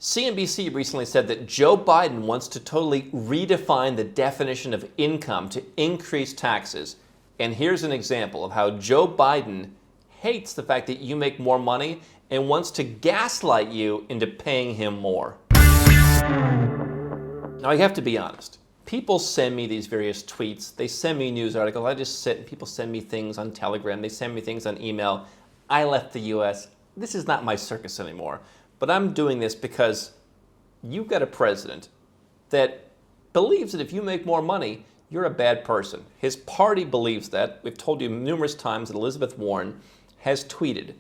CNBC recently said that Joe Biden wants to totally redefine the definition of income to increase taxes. And here's an example of how Joe Biden hates the fact that you make more money and wants to gaslight you into paying him more. Now, I have to be honest. People send me these various tweets. They send me news articles. I just sit and people send me things on Telegram. They send me things on email. I left the U.S. This is not my circus anymore. But I'm doing this because you've got a president that believes that if you make more money, you're a bad person. His party believes that. We've told you numerous times that Elizabeth Warren has tweeted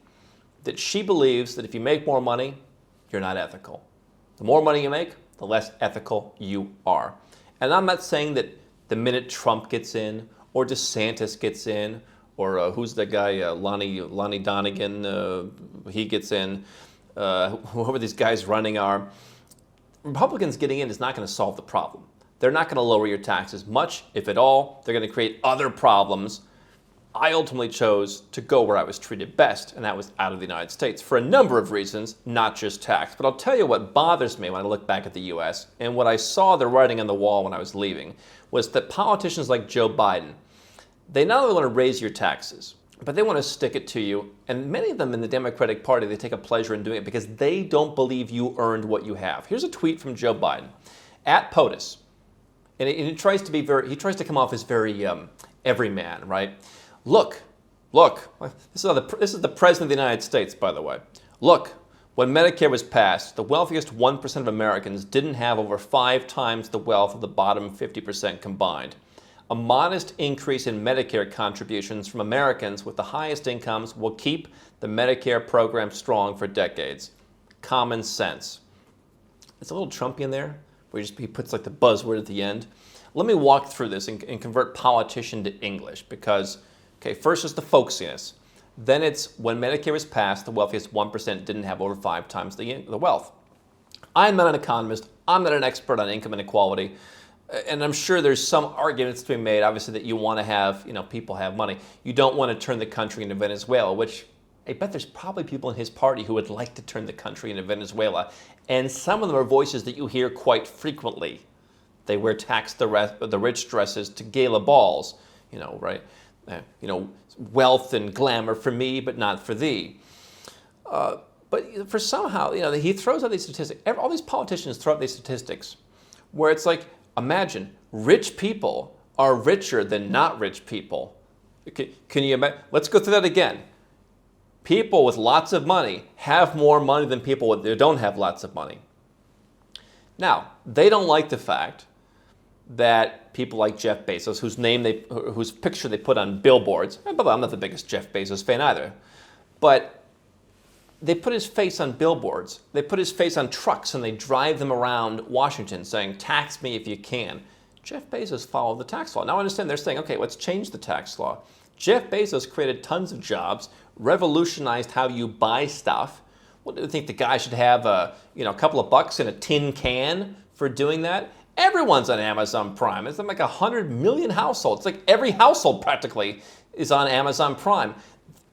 that she believes that if you make more money, you're not ethical. The more money you make, the less ethical you are. And I'm not saying that the minute Trump gets in, or DeSantis gets in, or who's the guy, Lonnie Donegan, he gets in, whoever these guys running are, Republicans getting in is not going to solve the problem. They're not going to lower your taxes much, if at all. They're going to create other problems. I ultimately chose to go where I was treated best, and that was out of the United States for a number of reasons, not just tax. But I'll tell you what bothers me when I look back at the U.S. and what I saw the writing on the wall when I was leaving was that politicians like Joe Biden, they not only want to raise your taxes, but they want to stick it to you. And many of them in the Democratic Party, they take a pleasure in doing it because they don't believe you earned what you have. Here's a tweet from Joe Biden at POTUS. And he tries to come off as very everyman, right? Look, this is the President of the United States, by the way. Look, when Medicare was passed, the wealthiest 1% of Americans didn't have over 5 times the wealth of the bottom 50% combined. A modest increase in Medicare contributions from Americans with the highest incomes will keep the Medicare program strong for decades. Common sense. It's a little Trumpian there, where he puts like the buzzword at the end. Let me walk through this and convert politician to English because, okay, first is the folksiness. Then it's when Medicare was passed, the wealthiest 1% didn't have over 5 times the wealth. I'm not an economist. I'm not an expert on income inequality. And I'm sure there's some arguments to be made, obviously, that you want to have, people have money. You don't want to turn the country into Venezuela, which I bet there's probably people in his party who would like to turn the country into Venezuela. And some of them are voices that you hear quite frequently. They wear tax the rich dresses to gala balls, right? Wealth and glamour for me, but not for thee. But for somehow, he throws out these statistics. All these politicians throw out these statistics where it's like, imagine, rich people are richer than not rich people. Can you imagine? Let's go through that again. People with lots of money have more money than people who don't have lots of money. Now, they don't like the fact that people like Jeff Bezos, whose picture they put on billboards, and by the way, I'm not the biggest Jeff Bezos fan either, but they put his face on billboards. They put his face on trucks and they drive them around Washington saying, tax me if you can. Jeff Bezos followed the tax law. Now I understand they're saying, okay, let's change the tax law. Jeff Bezos created tons of jobs, revolutionized how you buy stuff. What do you think the guy should have a couple of bucks in a tin can for doing that? Everyone's on Amazon Prime. It's like 100 million households. It's like every household practically is on Amazon Prime.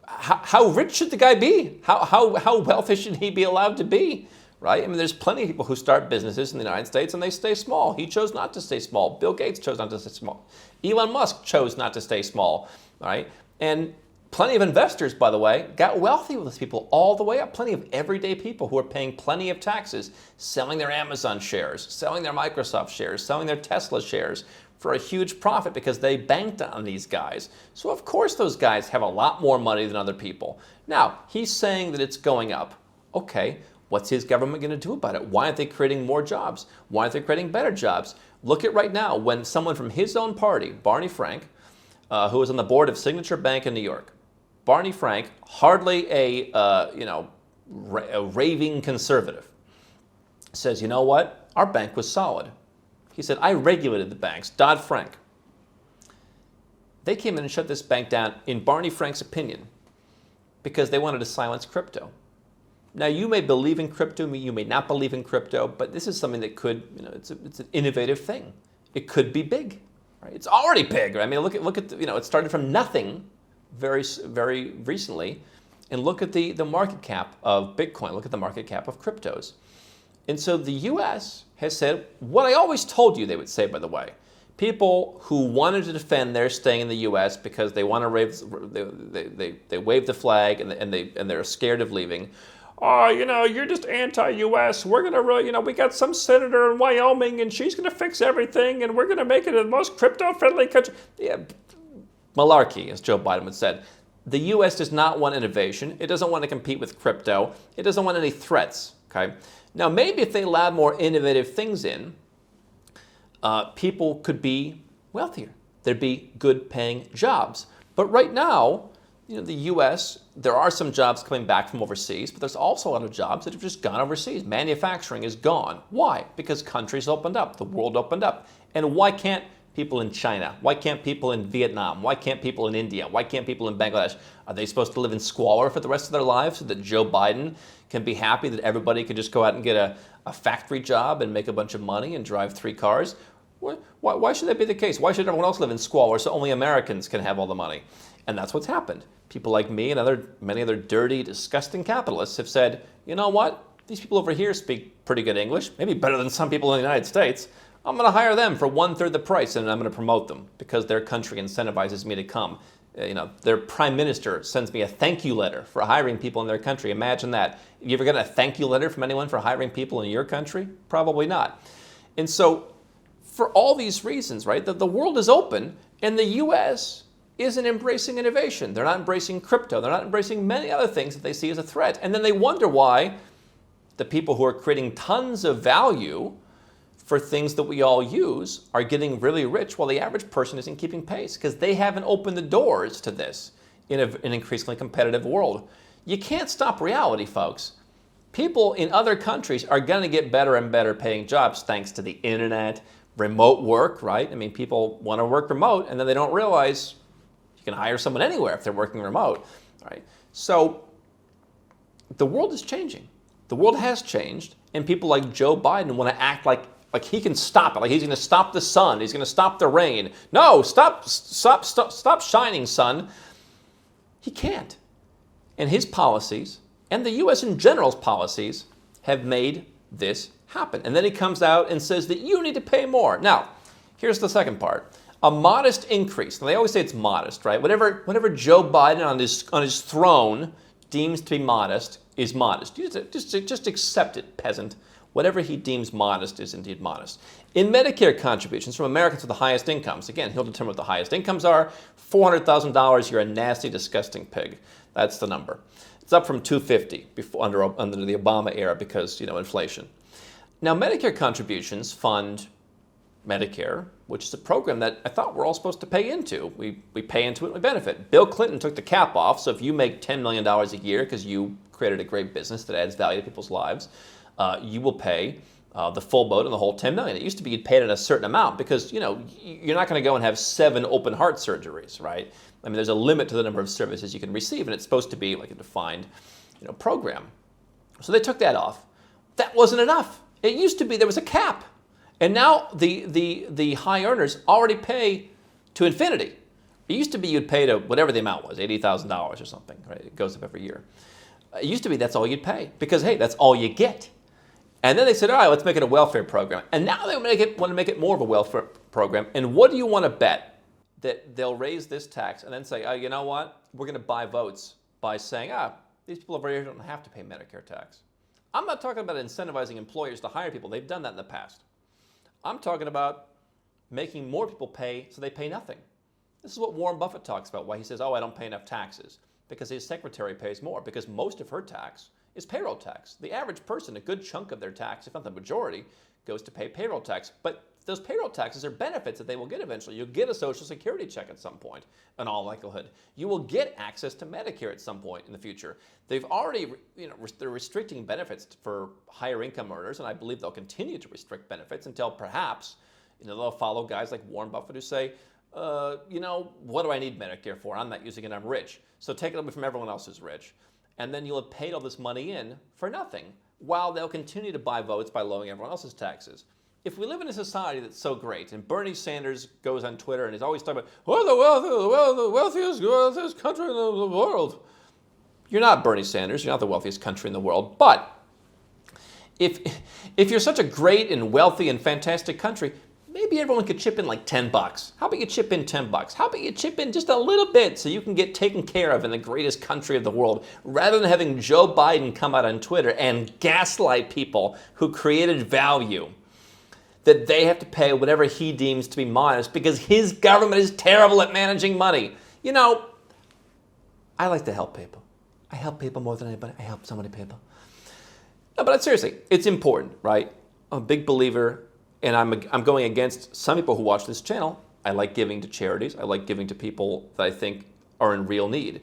How rich should the guy be? How wealthy should he be allowed to be? Right? I mean, there's plenty of people who start businesses in the United States and they stay small. He chose not to stay small. Bill Gates chose not to stay small. Elon Musk chose not to stay small. Right? And plenty of investors, by the way, got wealthy with these people all the way up. Plenty of everyday people who are paying plenty of taxes, selling their Amazon shares, selling their Microsoft shares, selling their Tesla shares for a huge profit because they banked on these guys. So of course those guys have a lot more money than other people. Now, he's saying that it's going up. Okay, what's his government going to do about it? Why aren't they creating more jobs? Why aren't they creating better jobs? Look at right now when someone from his own party, Barney Frank, who is on the board of Signature Bank in New York, Barney Frank, hardly a raving conservative, says, you know what? Our bank was solid. He said, I regulated the banks, Dodd-Frank. They came in and shut this bank down, in Barney Frank's opinion, because they wanted to silence crypto. Now, you may believe in crypto, you may not believe in crypto, but this is something that could, it's an innovative thing. It could be big. Right? It's already big. Right? I mean, look at it started from nothing very, very recently, and look at the market cap of Bitcoin. Look at the market cap of cryptos. And so the U.S. has said what I always told you they would say, by the way. People who wanted to defend their staying in the U.S. because they want to they wave the flag and they're scared of leaving. Oh, you're just anti-U.S. We're gonna really, we got some senator in Wyoming and she's gonna fix everything and we're gonna make it the most crypto-friendly country. Yeah, malarkey, as Joe Biden would said. The U.S. does not want innovation. It doesn't want to compete with crypto. It doesn't want any threats. Okay. Now, maybe if they allowed more innovative things in, people could be wealthier. There'd be good-paying jobs. But right now, the U.S., there are some jobs coming back from overseas, but there's also a lot of jobs that have just gone overseas. Manufacturing is gone. Why? Because countries opened up. The world opened up. And why can't people in China? Why can't people in Vietnam? Why can't people in India? Why can't people in Bangladesh? Are they supposed to live in squalor for the rest of their lives so that Joe Biden can be happy that everybody can just go out and get a factory job and make a bunch of money and drive 3 cars? Why should that be the case? Why should everyone else live in squalor so only Americans can have all the money? And that's what's happened. People like me and many other dirty, disgusting capitalists have said, you know what? These people over here speak pretty good English, maybe better than some people in the United States. I'm going to hire them for 1/3 the price and I'm going to promote them because their country incentivizes me to come. Their prime minister sends me a thank you letter for hiring people in their country. Imagine that. You ever gotten a thank you letter from anyone for hiring people in your country? Probably not. And so for all these reasons, right, that the world is open and the U.S. isn't embracing innovation. They're not embracing crypto. They're not embracing many other things that they see as a threat. And then they wonder why the people who are creating tons of value for things that we all use are getting really rich while the average person isn't keeping pace because they haven't opened the doors to this in an increasingly competitive world. You can't stop reality, folks. People in other countries are going to get better and better paying jobs thanks to the internet, remote work, right? I mean, people want to work remote and then they don't realize you can hire someone anywhere if they're working remote, right? So the world is changing. The world has changed, and people like Joe Biden want to act like he can stop it, like he's going to stop the sun, he's going to stop the rain. No, stop shining, sun. He can't. And his policies, and the U.S. in general's policies, have made this happen. And then he comes out and says that you need to pay more. Now, here's the second part. A modest increase. Now, they always say it's modest, right? Whatever Joe Biden on his throne deems to be modest is modest. Just accept it, peasant. Whatever he deems modest is indeed modest. In Medicare contributions from Americans with the highest incomes, again, he'll determine what the highest incomes are. $400,000, you're a nasty, disgusting pig. That's the number. It's up from $250 under the Obama era because, inflation. Now, Medicare contributions fund Medicare, which is a program that I thought we're all supposed to pay into. We pay into it and we benefit. Bill Clinton took the cap off, so if you make $10 million a year because you created a great business that adds value to people's lives, you will pay the full boat and the whole $10 million. It used to be you'd pay it in a certain amount because, you're not going to go and have 7 open heart surgeries, right? I mean, there's a limit to the number of services you can receive, and it's supposed to be like a defined, program. So they took that off. That wasn't enough. It used to be there was a cap. And now the high earners already pay to infinity. It used to be you'd pay to whatever the amount was, $80,000 or something, right? It goes up every year. It used to be that's all you'd pay because, hey, that's all you get. And then they said, all right, let's make it a welfare program. And now they want to make it more of a welfare program. And what do you want to bet? That they'll raise this tax and then say, oh, you know what? We're going to buy votes by saying, these people over here don't have to pay Medicare tax. I'm not talking about incentivizing employers to hire people. They've done that in the past. I'm talking about making more people pay so they pay nothing. This is what Warren Buffett talks about, why he says, I don't pay enough taxes. Because his secretary pays more, because most of her tax is payroll tax. The average person, a good chunk of their tax, if not the majority, goes to pay payroll tax. But those payroll taxes are benefits that they will get eventually. You'll get a Social Security check at some point, in all likelihood. You will get access to Medicare at some point in the future. They've already, they're restricting benefits for higher income earners, and I believe they'll continue to restrict benefits until perhaps, they'll follow guys like Warren Buffett who say, what do I need Medicare for? I'm not using it, I'm rich. So take it away from everyone else who's rich. And then you'll have paid all this money in for nothing, while they'll continue to buy votes by lowering everyone else's taxes. If we live in a society that's so great, and Bernie Sanders goes on Twitter and he's always talking about, the wealthiest country in the world. You're not Bernie Sanders, you're not the wealthiest country in the world, but If you're such a great and wealthy and fantastic country, maybe everyone could chip in like $10. How about you chip in $10? How about you chip in just a little bit so you can get taken care of in the greatest country of the world, rather than having Joe Biden come out on Twitter and gaslight people who created value that they have to pay whatever he deems to be modest because his government is terrible at managing money. You know, I like to help people. I help people more than anybody. I help so many people. No, but seriously, it's important, right? I'm a big believer, and I'm going against some people who watch this channel. I like giving to charities. I like giving to people that I think are in real need.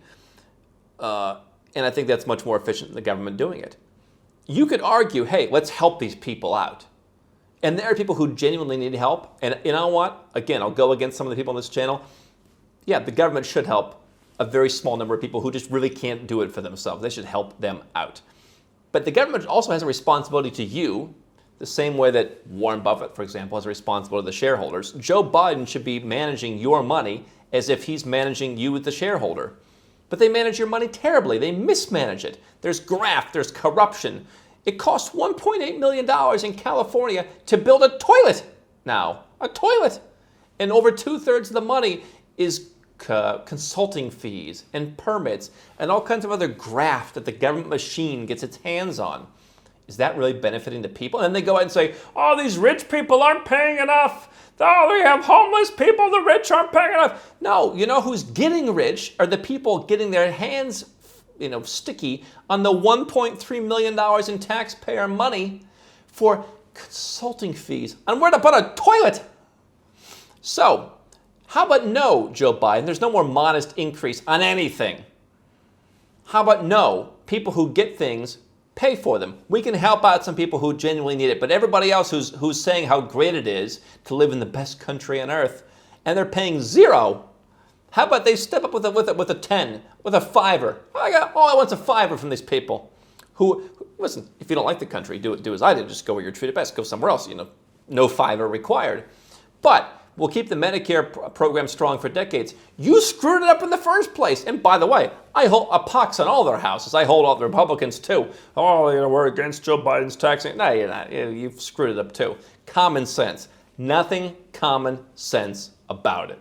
And I think that's much more efficient than the government doing it. You could argue, hey, let's help these people out. And there are people who genuinely need help. And you know what? Again, I'll go against some of the people on this channel. Yeah, the government should help a very small number of people who just really can't do it for themselves. They should help them out. But the government also has a responsibility to you, the same way that Warren Buffett, for example, has a responsibility to the shareholders. Joe Biden should be managing your money as if he's managing you as the shareholder. But they manage your money terribly. They mismanage it. There's graft, there's corruption. It costs $1.8 million in California to build a toilet now. A toilet. And over 2/3 of the money is consulting fees and permits and all kinds of other graft that the government machine gets its hands on. Is that really benefiting the people? And then they go out and say, oh, these rich people aren't paying enough. Oh, we have homeless people. The rich aren't paying enough. No, you know who's getting rich are the people getting their hands sticky on the $1.3 million in taxpayer money for consulting fees on where to put a toilet. So, how about no, Joe Biden? There's no more modest increase on anything. How about no? People who get things, pay for them. We can help out some people who genuinely need it, but everybody else who's saying how great it is to live in the best country on earth, and they're paying zero. How about they step up with a 10, with a $5? All I want's a $5 from these people. Who listen? If you don't like the country, do as I did. Just go where you're treated best. Go somewhere else. No $5 required. But we'll keep the Medicare program strong for decades. You screwed it up in the first place. And by the way, I hold a pox on all their houses. I hold all the Republicans too. Oh, we're against Joe Biden's taxing. No, you're not. You've screwed it up too. Common sense. Nothing common sense about it.